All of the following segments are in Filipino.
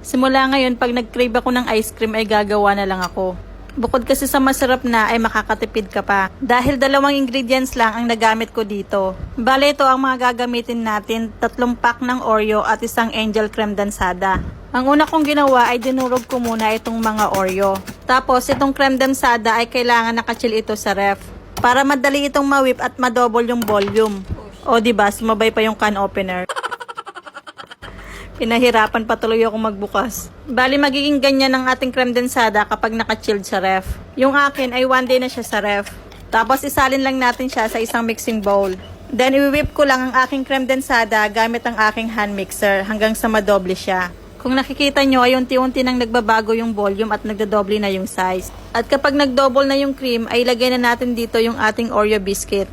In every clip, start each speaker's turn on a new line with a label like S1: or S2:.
S1: Simula ngayon, pag nag-crave ako ng ice cream ay gagawa na lang ako. Bukod kasi sa masarap na ay makakatipid ka pa. Dahil 2 ingredients lang ang nagamit ko dito. Bale ito ang mga gagamitin natin, 3 pack ng Oreo at 1 Angel Creme Dansada. Ang una kong ginawa ay dinurog ko muna itong mga Oreo. Tapos itong creme dansada ay kailangan nakachill ito sa ref. Para madali itong ma-whip at ma-double yung volume. O diba, sumabay pa yung can opener. Pinahirapan patuloy ako magbukas. Bali magiging ganyan ang ating creme densada kapag naka-chilled sa ref. Yung akin ay 1 day na siya sa ref. Tapos isalin lang natin siya sa isang mixing bowl. Then i-whip ko lang ang aking creme densada gamit ang aking hand mixer hanggang sa madoble siya. Kung nakikita nyo ay unti-unti nang nagbabago yung volume at nagdodoble na yung size. At kapag nagdouble na yung cream ay ilagay na natin dito yung ating Oreo biscuit.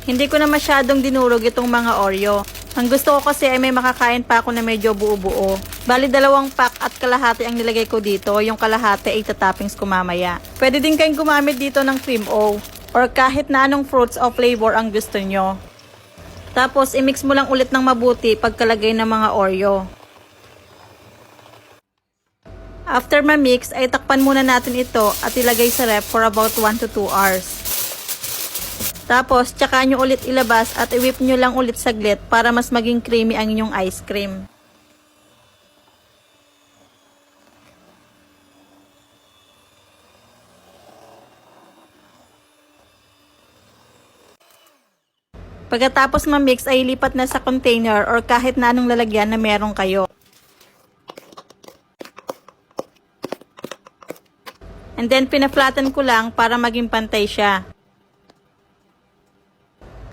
S1: Hindi ko na masyadong dinurog itong mga Oreo. Ang gusto ko kasi ay may makakain pa ako na medyo buo-buo. Bali 2 pack at kalahati ang nilagay ko dito. Yung kalahati ay tatoppings ko mamaya. Pwede din kayong gumamit dito ng cream o or kahit na anong fruits o flavor ang gusto nyo. Tapos i-mix mo lang ulit ng mabuti pagkalagay ng mga Oreo. After ma-mix ay takpan muna natin ito at ilagay sa ref for about 1 to 2 hours. Tapos, tsaka nyo ulit ilabas at i-whip nyo lang ulit saglit para mas maging creamy ang inyong ice cream. Pagkatapos ma-mix ay ilipat na sa container or kahit na anong lalagyan na meron kayo. And then, pina-flatten ko lang para maging pantay siya.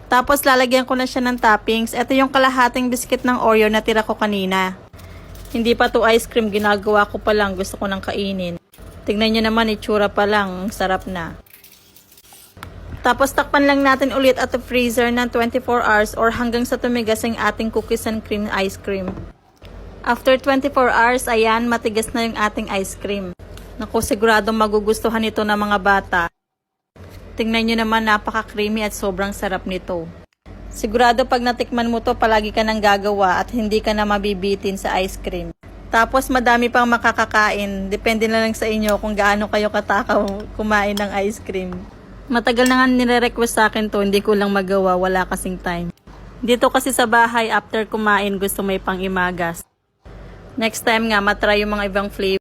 S1: Tapos lalagyan ko na siya ng toppings. Ito yung kalahating biscuit ng Oreo na tira ko kanina. Hindi pa to ice cream, ginagawa ko pa lang, gusto ko nang kainin. Tignan nyo naman, itsura pa lang, sarap na. Tapos takpan lang natin ulit at freezer ng 24 hours or hanggang sa tumigas ang ating cookies and cream ice cream. After 24 hours, ayan, matigas na yung ating ice cream. Naku, siguradong magugustuhan ito ng mga bata. Tingnan nyo naman, napaka-creamy at sobrang sarap nito. Sigurado pag natikman mo to, palagi ka nang gagawa at hindi ka na mabibitin sa ice cream. Tapos madami pang makakakain. Depende na lang sa inyo kung gaano kayo katakaw kumain ng ice cream. Matagal na nga nire-request sa akin to, hindi ko lang magawa, wala kasing time. Dito kasi sa bahay, after kumain, gusto may pang imagas. Next time nga, matry yung mga ibang flavor.